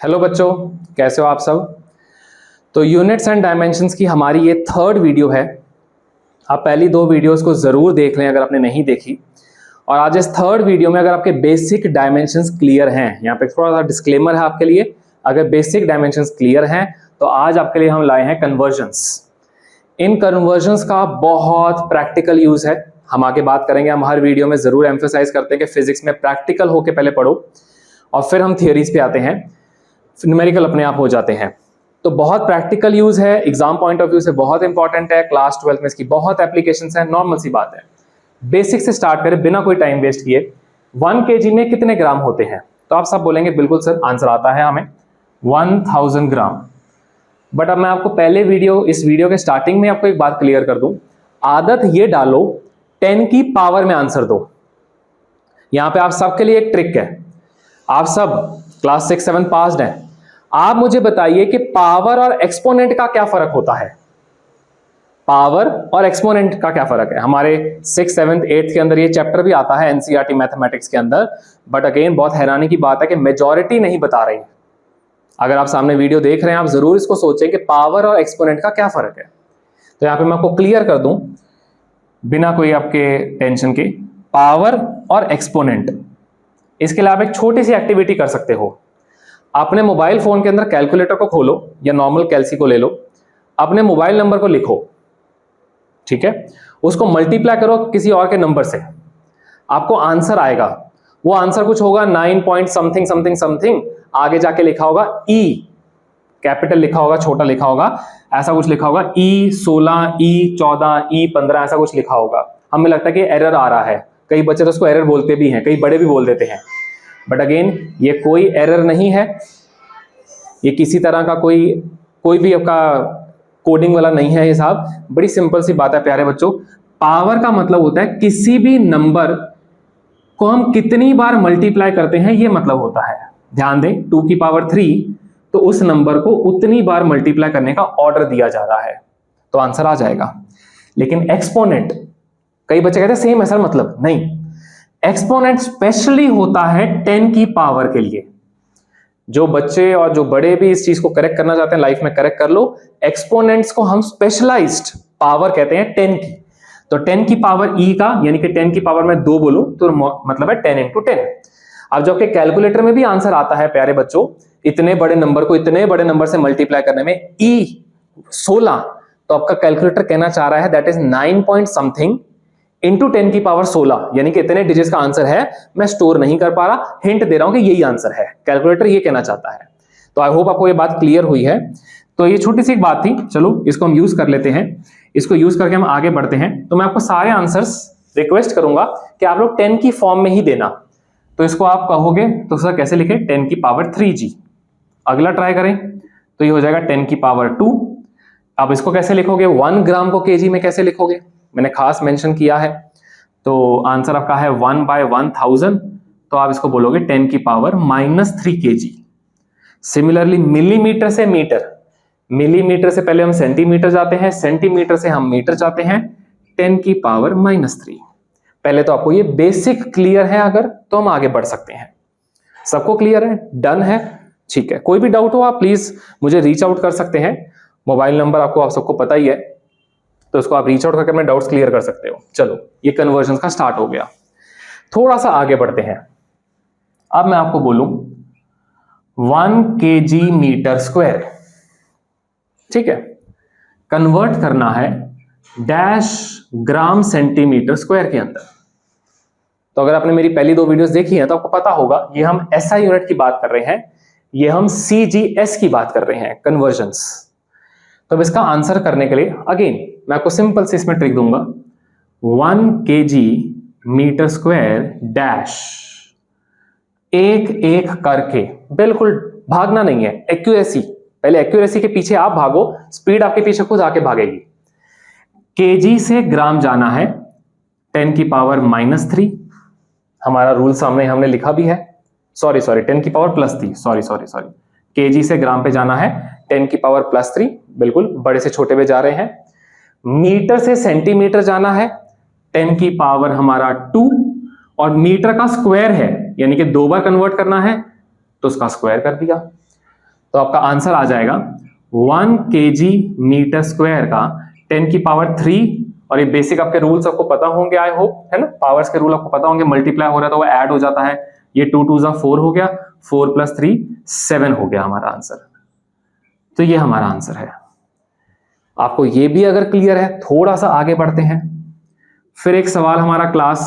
Hello बच्चों, कैसे हो आप सब। तो यूनिट्स एंड डायमेंशंस की हमारी ये थर्ड वीडियो है। आप पहली दो वीडियोस को ज़रूर देख लें अगर आपने नहीं देखी। और आज इस थर्ड वीडियो में अगर आपके बेसिक डायमेंशंस क्लियर हैं, यहाँ पे थोड़ा सा डिस्क्लेमर है आपके लिए, अगर बेसिक डायमेंशंस क्लियर हैं तो आज आपके लिए हम लाए हैं कन्वर्जन्स। इन कन्वर्जन्स का बहुत प्रैक्टिकल यूज़ है, हम आगे बात करेंगे। हम हर वीडियो में ज़रूर एम्फेसाइज करते हैं कि फिजिक्स में प्रैक्टिकल होके पहले पढ़ो और फिर हम थियरीज पे आते हैं, न्यूमेरिकल अपने आप हो जाते हैं। तो बहुत प्रैक्टिकल यूज है, एग्जाम पॉइंट ऑफ व्यू से बहुत इंपॉर्टेंट है, क्लास 12 में इसकी बहुत एप्लीकेशंस है। नॉर्मल सी बात है, बेसिक से स्टार्ट करें बिना कोई टाइम वेस्ट किए। 1 kg में कितने ग्राम होते हैं? तो आप सब बोलेंगे बिल्कुल सर, आंसर आता है हमें 1000 ग्राम। बट अब मैं आपको पहले इस वीडियो के स्टार्टिंग में आपको एक बात क्लियर कर दूं, आदत ये डालो 10 की पावर में आंसर दो। यहां पे आप सबके लिए एक ट्रिक है, आप सब क्लास 6 7 पास्ड हैं, आप मुझे बताइए कि पावर और एक्सपोनेंट का क्या फर्क होता है। पावर और एक्सपोनेंट का क्या फर्क है? हमारे 6 7 8 के अंदर ये चैप्टर भी आता है एनसीईआरटी मैथमेटिक्स के अंदर, बट अगेन बहुत हैरानी की बात है कि मेजॉरिटी नहीं बता रही। अगर आप सामने वीडियो देख रहे हैं, आप जरूर इसको सोचें कि पावर और एक्सपोनेंट का क्या फर्क है। तो यहां पे मैं आपको क्लियर कर दूं बिना कोई आपके टेंशन के, पावर और एक्सपोनेंट, इसके लिए आप एक छोटी सी एक्टिविटी कर सकते हो। अपने मोबाइल फोन के अंदर कैलकुलेटर को खोलो या नॉर्मल कैलसी को ले लो, अपने मोबाइल नंबर को लिखो, ठीक है, उसको मल्टीप्लाई करो किसी और के नंबर से, आपको आंसर आएगा। वो आंसर कुछ होगा 9 पॉइंट समथिंग समथिंग समथिंग, आगे जाके लिखा होगा ई, कैपिटल लिखा होगा, छोटा लिखा होगा, ऐसा कुछ लिखा होगा E16 E14 E15, ऐसा कुछ लिखा होगा। हमें लगता है कि एरर आ रहा है, कई बच्चे तो उसको एरर बोलते भी हैं, कई बड़े भी बोल देते हैं, बट अगेन ये कोई एरर नहीं है, ये किसी तरह का कोई भी आपका कोडिंग वाला नहीं है। ये साहब बड़ी सिंपल सी बात है प्यारे बच्चों। पावर का मतलब होता है किसी भी नंबर को हम कितनी बार मल्टीप्लाई करते हैं, ये मतलब होता है। ध्यान दें, 2 की पावर 3, तो उस नंबर को उतनी बार मल्टीप्लाई करने का ऑर्डर दिया जा रहा है, तो आंसर आ जाएगा। लेकिन एक्सपोनेंट, कई बच्चे कहते हैं सेम है सर, मतलब नहीं, एक्सपोनेंट स्पेशली होता है 10 की पावर के लिए। जो बच्चे और जो बड़े भी इस चीज को करेक्ट करना चाहते हैं लाइफ में, करेक्ट कर लो, एक्सपोनेंट्स को हम स्पेशलाइज्ड पावर कहते हैं 10 की। तो 10 की पावर ई का, यानी कि 10 की पावर में 2 बोलूं तो मतलब है 10 × 10। अब जो आपके कैलकुलेटर में भी आंसर आता है प्यारे बच्चों, इतने बड़े नंबर को इतने बड़े नंबर से मल्टीप्लाई करने में E16, तो आपका कैलकुलेटर कहना चाह रहा है that is 9 point something into 10 की पावर 16, यानी कि इतने डिजिट्स का आंसर है, मैं स्टोर नहीं कर पा रहा, हिंट दे रहा हूं कि यही आंसर है, कैलकुलेटर ये कहना चाहता है। तो आई होप आपको ये बात क्लियर हुई है। तो ये छोटी सी एक बात थी, चलो इसको हम यूज कर लेते हैं, इसको यूज करके हम आगे बढ़ते हैं। तो मैं आपको सारे आंसर्स रिक्वेस्ट करूंगा कि आप लोग 10 की फॉर्म में ही देना। तो इसको आप कहोगे तो सर कैसे लिखे, 10 की पावर 3g। अगला ट्राई करें तो ये हो जाएगा 10 की पावर 2। आप इसको कैसे लिखोगे, 1 ग्राम को केजी में कैसे लिखोगे, मैंने खास मेंशन किया है। तो आंसर आपका है 1/1000, तो आप इसको बोलोगे 10 की पावर -3 kg। सिमिलरली मिलीमीटर से मीटर, मिलीमीटर से पहले हम सेंटीमीटर जाते हैं, सेंटीमीटर से हम मीटर जाते हैं, 10 की पावर -3। पहले तो आपको ये बेसिक क्लियर है, अगर तो हम आगे बढ़ सकते हैं। सबको क्लियर है, डन है, ठीक है। कोई भी डाउट हो आप प्लीज मुझे रीच आउट कर सकते हैं, मोबाइल नंबर आपको, आप सबको पता ही है, तो उसको आप रीच आउट करके अपने डाउट्स क्लियर कर सकते हो। चलो ये कन्वर्जन का स्टार्ट हो गया, थोड़ा सा आगे बढ़ते हैं। अब मैं आपको बोलूं 1 kg मीटर स्क्वायर, ठीक है, कन्वर्ट करना है डैश ग्राम सेंटीमीटर स्क्वायर के अंदर। तो अगर आपने मेरी पहली 2 वीडियोस देखी हैं तो आपको पता होगा ये हम एसआई यूनिट की बात कर रहे हैं, ये हम सीजीएस की बात कर रहे हैं, कन्वर्जन्स। तो अब इसका आंसर करने के लिए अगेन मैं आपको सिंपल से इसमें ट्रिक दूंगा, 1 kg मीटर स्क्वायर डैश, एक एक करके, बिल्कुल भागना नहीं है, एक्यूरेसी, पहले एक्यूरेसी के पीछे आप भागो, स्पीड आपके पीछे खुद आके भागेगी। केजी से ग्राम जाना है 10 की पावर -3, हमारा रूल सामने हमने लिखा भी है, सॉरी 10 की पावर +3, सॉरी, केजी से ग्राम पे जाना है 10 की पावर +3, बिल्कुल बड़े से छोटे पे जा रहे हैं। मीटर से सेंटीमीटर जाना है 10 की पावर हमारा 2, और मीटर का स्क्वायर है, यानी कि 2 बार कन्वर्ट करना है तो उसका स्क्वायर कर दिया। तो आपका आंसर आ जाएगा 1 kg मीटर स्क्वायर का 10 की पावर 3। और ये बेसिक आपके रूल्स आपको पता होंगे, आई होप, है ना। पावर्स के रूल आपको पता होंगे, मल्टीप्लाई हो रहा है तो वो ऐड हो जाता है। ये 2 2 4 हो गया, 4 + 3 7 हो गया हमारा आंसर। तो ये हमारा आंसर है। आपको ये भी अगर क्लियर है, थोड़ा सा आगे बढ़ते हैं। फिर एक सवाल हमारा क्लास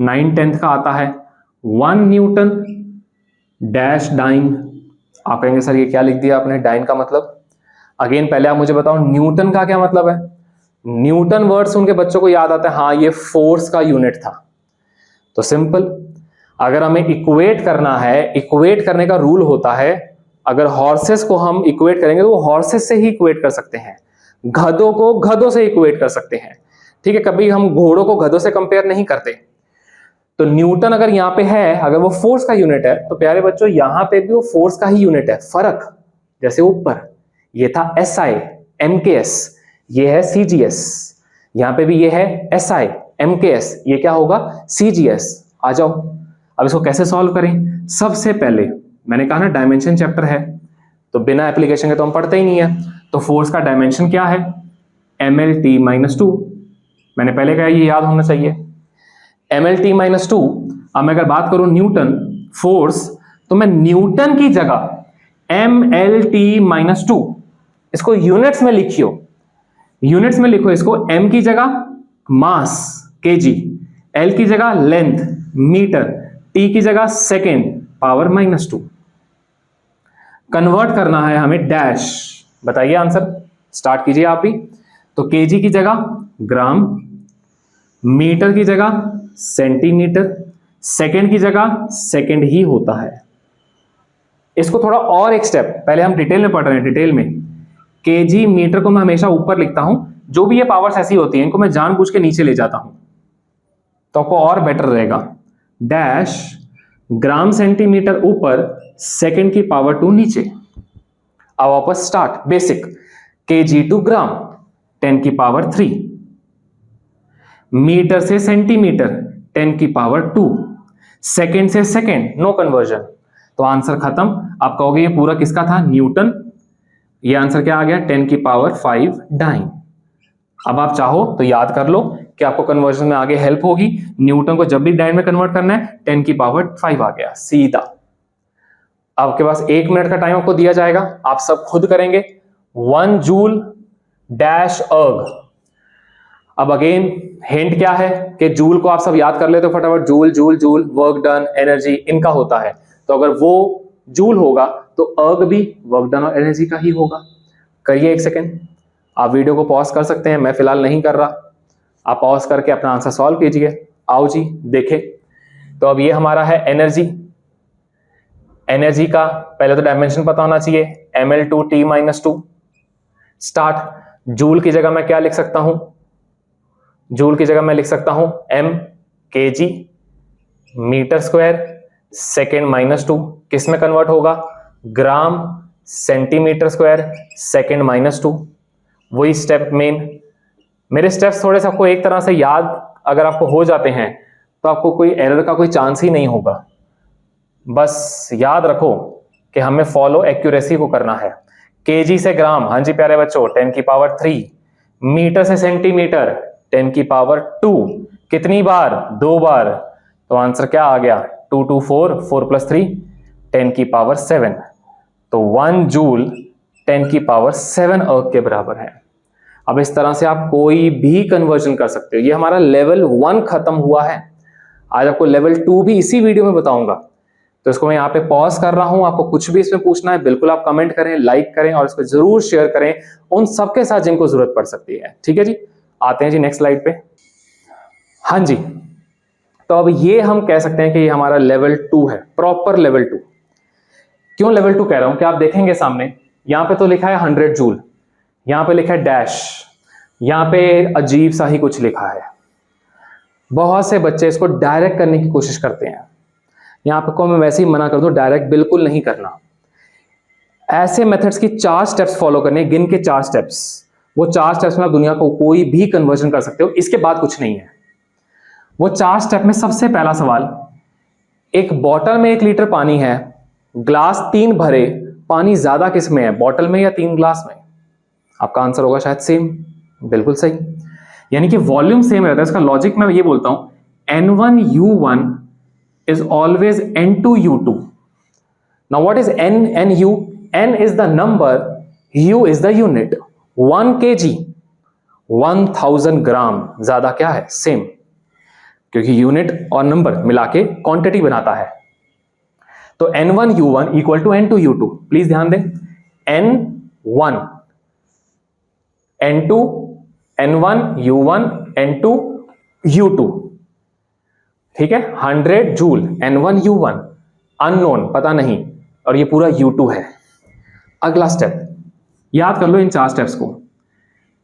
9-10 का आता है, 1 न्यूटन डैश डाइन। आप कहेंगे सर ये क्या लिख दिया आपने, डाइन का मतलब। अगेन पहले आप मुझे बताओ न्यूटन का क्या मतलब है। न्यूटन वर्ड्स उनके बच्चों को याद आता है, हाँ ये फोर्स का यूनिट था। तो सिंपल, अगर हमें इक्वेट करना है, इक्वेट करने का रूल होता है, अगर हॉर्सेस को हम इक्वेट करेंगे तो वो हॉर्सेस से ही इक्वेट कर सकते हैं, गधों को गधों से इक्वेट कर सकते हैं, ठीक है। कभी हम घोड़ों को गधों से कंपेयर नहीं करते। तो न्यूटन अगर यहां पे है, अगर वो फोर्स का यूनिट है, तो प्यारे बच्चों यहां पे भी वो फोर्स का ही यूनिट है। फर्क जैसे ऊपर ये था SI MKS, ये है CGS, यहां पे भी ये है SI MKS, ये क्या होगा CGS। आ जाओ, अब इसको कैसे सॉल्व करें। सबसे पहले मैंने कहा ना डायमेंशन चैप्टर है, तो बिना एप्लीकेशन के तो हम पढ़ते ही नहीं है। तो फोर्स का डायमेंशन क्या है, MLT-2। मैंने पहले कहा ये याद होना चाहिए, MLT-2। अब मैं अगर बात करूं न्यूटन फोर्स, तो मैं न्यूटन की जगह MLT-2, इसको यूनिट्स में लिखियो, यूनिट्स में लिखो इसको। M की जगह मास kg, L की जगह लेंथ मीटर, T की जगह सेकेंड पावर -2। कन्वर्ट करना है हमें डैश। बताइए आंसर, स्टार्ट कीजिए आप भी। तो kg की जगह ग्राम, मीटर की जगह सेंटीमीटर, सेकेंड की जगह सेकेंड ही होता है। इसको थोड़ा और एक स्टेप पहले हम डिटेल में पढ़ रहे हैं, डिटेल में। केजी मीटर को मैं हमेशा ऊपर लिखता हूं, जो भी ये पावर्स ऐसी होती हैं इनको मैं जानबूझ के नीचे ले जाता हूं तो आपको और बेटर रहेगा। डैश ग्राम सेंटीमीटर ऊपर, सेकेंड की पावर 2 नीचे। अब वापस स्टार्ट बेसिक, केजी टू ग्राम 10 की पावर 3, मीटर से सेंटीमीटर 10 की पावर 2, सेकेंड से सेकेंड नो कन्वर्जन। तो आंसर खत्म। आप कहोगे ये पूरा किसका था, न्यूटन। ये आंसर क्या आ गया, 10 की पावर 5 डाइन। अब आप चाहो तो याद कर लो कि आपको कन्वर्जन में आगे हेल्प होगी। न्यूटन को जब भी डाइन में कन्वर्ट करना है 10 की पावर 5 आ गया सीधा। आपके पास 1 मिनट का टाइम आपको दिया जाएगा, आप सब खुद करेंगे। 1 जूल डैश अर्ग। अब अगेन हिंट क्या है कि जूल को आप सब याद कर लेते हो फटाफट, joule joule joule, work done, energy, इनका होता है। तो अगर वो जूल होगा तो अर्ग भी वर्क डन और एनर्जी का ही होगा। करिए 1 सेकेंड, आप वीडियो को पॉज कर सकते हैं, मैं फिलहाल नहीं कर रहा। आप पॉज करके अपना आंसर सॉल्व कीजिए। आओ जी देखें। तो अब ये हमारा है एनर्जी। एनर्जी का पहले तो डायमेंशन पता होना चाहिए, ML/T-2। स्टार्ट। जूल की जगह मैं क्या लिख सकता हूं, जूल की जगह मैं लिख सकता हूं M kg metre square, second -2 किस में कन्वर्ट होगा, ग्राम सेंटीमीटर स्क्वायर, सेकेंड -2। वही स्टेप मेरे स्टेप्स थोड़े से आपको एक तरह से याद अगर आपको हो जाते हैं तो आपको कोई एरर का कोई चांस ही नहीं होगा। बस याद रखो कि हमें फॉलो एक्यूरेसी को करना है। केजी से ग्राम, हाँ जी प्यारे बच्चों, 10 की पावर 3, मीटर से सेंटीमीटर 10 की पावर 2, कितनी बार, 2 बार। तो आंसर क्या आ गया, 2 2 4, 4 + 3 10 की पावर 7। तो 1 जूल 10 की पावर 7 अर्ग के बराबर है। अब इस तरह से आप कोई भी कन्वर्जन कर सकते हो। ये हमारा लेवल 1 खत्म हुआ है। आज आपको लेवल 2 भी इसी वीडियो में बताऊंगा। तो इसको मैं यहाँ पे पॉज कर रहा हूं। आपको कुछ भी इसमें पूछना है बिल्कुल आप कमेंट करें, लाइक करें और इसको जरूर शेयर करें उन सबके साथ जिनको जरूरत पड़ सकती है। ठीक है जी, आते हैं जी नेक्स्ट स्लाइड पे। हाँ जी, तो अब ये हम कह सकते हैं कि ये हमारा लेवल 2 है, प्रॉपर लेवल 2। क्यों लेवल 2 कह रहा हूं कि आप देखेंगे सामने यहां पे तो लिखा है 100 जूल, यहां पे लिखा है डैश, यहां पे अजीब सा ही कुछ लिखा है। बहुत से बच्चे इसको डायरेक्ट करने की कोशिश करते हैं। यहां पे को मैं वैसे ही मना कर दूं, डायरेक्ट बिल्कुल नहीं करना। ऐसे मेथड्स की 4 स्टेप्स फॉलो करने, गिन के 4 स्टेप्स। वो 4 स्टेप्स में आप दुनिया को कोई भी कन्वर्जन कर सकते हो, इसके बाद कुछ नहीं है। वो 4 स्टेप में सबसे पहला सवाल, एक बॉटल में 1 लीटर पानी है, ग्लास 3 भरे पानी ज्यादा किस में है, बॉटल में या 3 ग्लास में? आपका आंसर होगा शायद सेम, बिल्कुल सही। यानी कि वॉल्यूम सेम रहता है। इसका लॉजिक मैं ये बोलता हूं N1U1 is always N2U2. Now what is N and U? N is the number, U is the unit. 1 kg 1000 ग्राम ज्यादा क्या है, सेम, क्योंकि यूनिट और नंबर मिला के क्वांटिटी बनाता है। तो N1U1 equal to N2U2। Please ध्यान दें, N1 N2 N1U1 N2U2, ठीक है। 100 जूल N1U1 अननोन, पता नहीं, और ये पूरा U2 है। अगला स्टेप याद कर लो इन 4 स्टेप्स को।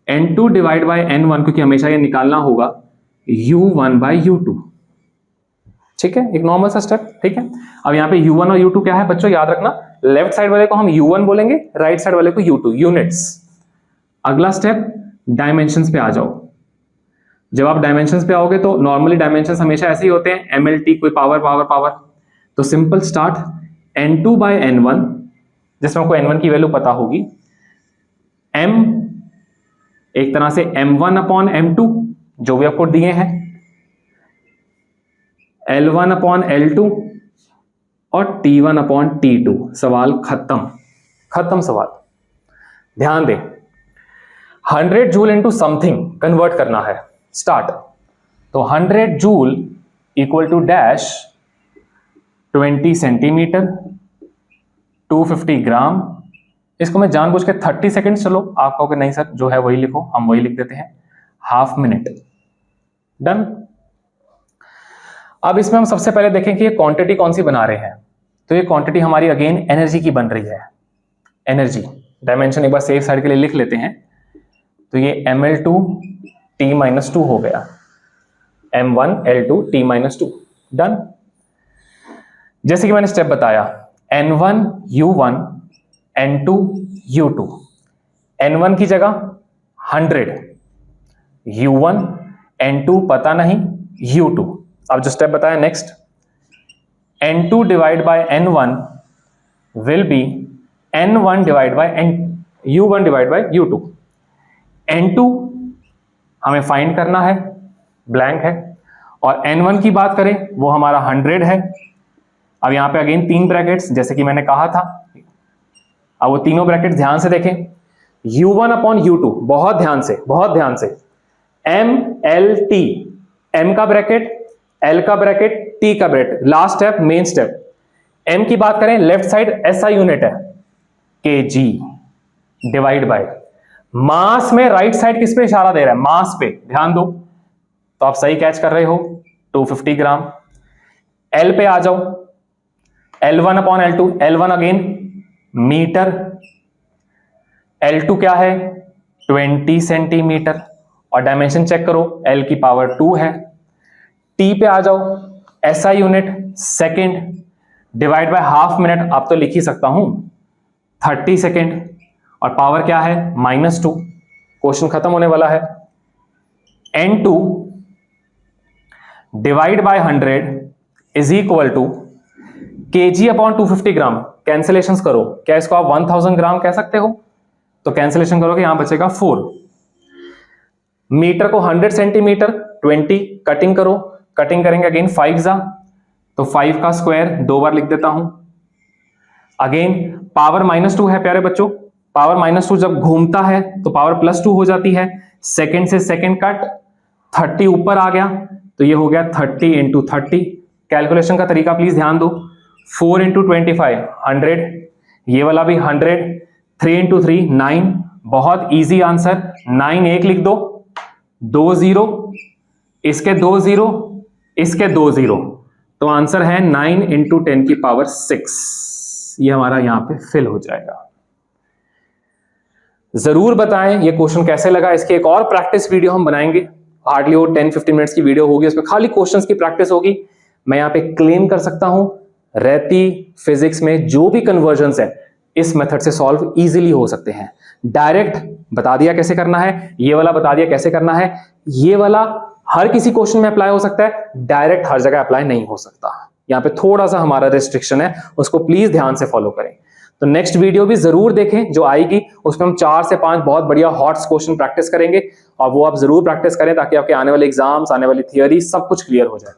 N2 डिवाइड बाय N1, क्योंकि हमेशा ये निकालना होगा U1 बाय U2, ठीक है, एक नॉर्मल सा स्टेप, ठीक है। अब यहाँ पे U1 और U2 क्या है बच्चों, याद रखना, लेफ्ट साइड वाले को हम U1 बोलेंगे, राइट साइड वाले को U2, यूनिट्स। अगला स्टेप डायमेंशंस पे आ जाओ। जब आप डायमेंशंस पे आओगे तो नॉर्मली डायमेंशंस हमेशा ऐसे ही होते हैं, MLT, कोई पावर पावर पावर। तो simple start, N2 by N1, जिसमें आपको N1 की वैल्यू पता होगी, M एक तरह से M1 अपॉन M2 जो भी आपको दिए हैं, L1 अपॉन L2 और T1 अपॉन T2। सवाल खत्म, खत्म सवाल। ध्यान दें, 100 जूल इंटू समथिंग कन्वर्ट करना है। स्टार्ट। तो 100 joule equal to dash 20 centimetre 250 gram. इसको मैं जानबूझ के 30 सेकेंड, चलो आप कहोगे नहीं सर जो है वही लिखो, हम वही लिख देते हैं, हाफ मिनट। डन। अब इसमें हम सबसे पहले देखें कि ये क्वांटिटी कौन सी बना रहे हैं। तो ये क्वांटिटी हमारी अगेन एनर्जी की बन रही है। एनर्जी डायमेंशन एक बार सेफ साइड के लिए लिख लेते हैं। तो ये ml2 T-2 हो गया, M1L2 T-2। डन। जैसे कि मैंने स्टेप बताया, N1U1 N2U2, N1 की जगह 100, U1, N2 पता नहीं, U2। अब जो स्टेप बताया next, N2 divide bye N1 will be N1 divide by U1 divide by U2। N2 हमें फाइंड करना है, ब्लैंक है, और N1 की बात करें वो हमारा 100 है। अब यहां पे अगेन 3 ब्रैकेट्स, जैसे कि मैंने कहा था। अब वो तीनों ब्रैकेट्स ध्यान से देखें, U1 अपॉन U2, बहुत ध्यान से, बहुत ध्यान से, MLT, M का ब्रैकेट, L का ब्रैकेट, T का bracket. Last step, main step. M की बात करें, लेफ्ट साइड SI यूनिट है, kg डिवाइड बाय मास में राइट साइड किस पे इशारा दे रहा है, मास पे, ध्यान दो। तो आप सही कैच कर रहे हो, 250 ग्राम। L पे आ जाओ, L1 upon L2, L1 again metre, L2 क्या है 20 सेंटीमीटर, और डायमेंशन चेक करो, L की पावर 2 है। T पे आ जाओ, SI unit second divide by half minute, आप तो लिख ही सकता हूं 30 सेकेंड, और पावर क्या है -2। क्वेश्चन खत्म होने वाला है। N2 divide by 100 is equal to kg upon 250 gram. Cancellations करो, क्या इसको आप 1000 ग्राम कह सकते हो? तो कैंसिलेशन करोगे, यहां बचेगा 4। मीटर को 100 सेंटीमीटर 20, कटिंग करो, कटिंग करेंगे अगेन 5 जा, तो 5 का स्क्वायर 2 बार लिख देता हूं। अगेन पावर -2 है प्यारे बच्चों, पावर -2 जब घूमता है तो पावर +2 हो जाती है। सेकंड से सेकंड कट, 30 ऊपर आ गया, तो ये हो गया 30 इंटू 30। कैलकुलेशन का तरीका प्लीज ध्यान दो, 4 इंटू 25 100, ये वाला भी 100, 3 इंटू 3 9। बहुत इजी आंसर, 9 एक लिख दो, 2 0, इसके 2 0, इसके 2 0, तो आंसर है 9 इंटू 10 की पावर 6। ये हमारा यहां पे फिल हो जाएगा। जरूर बताएं ये क्वेश्चन कैसे लगा। इसकी एक और प्रैक्टिस वीडियो हम बनाएंगे, हार्डली वो 10-15 मिनट्स की वीडियो होगी, उसमें खाली क्वेश्चंस की प्रैक्टिस होगी। मैं यहां पे क्लेम कर सकता हूं, रहती फिजिक्स में जो भी कन्वर्जन्स है इस मेथड से सॉल्व इजीली हो सकते हैं। डायरेक्ट बता दिया कैसे करना है, ये वाला बता दिया कैसे करना है, ये वाला हर किसी क्वेश्चन में अप्लाई हो सकता है, डायरेक्ट हर जगह अप्लाई नहीं हो सकता। यहां पे थोड़ा सा हमारा रिस्ट्रिक्शन है, उसको प्लीज ध्यान से फॉलो करें। तो नेक्स्ट वीडियो भी जरूर देखें जो आएगी, उसमें हम 4 से 5 बहुत बढ़िया हॉट क्वेश्चन प्रैक्टिस करेंगे और वो आप जरूर प्रैक्टिस करें ताकि आपके आने वाले एग्जाम्स, आने वाली थियरी सब कुछ क्लियर हो जाए।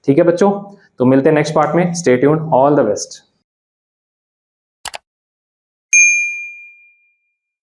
ठीक है बच्चों, तो मिलते हैं नेक्स्ट पार्ट में। Stay tuned, all the best.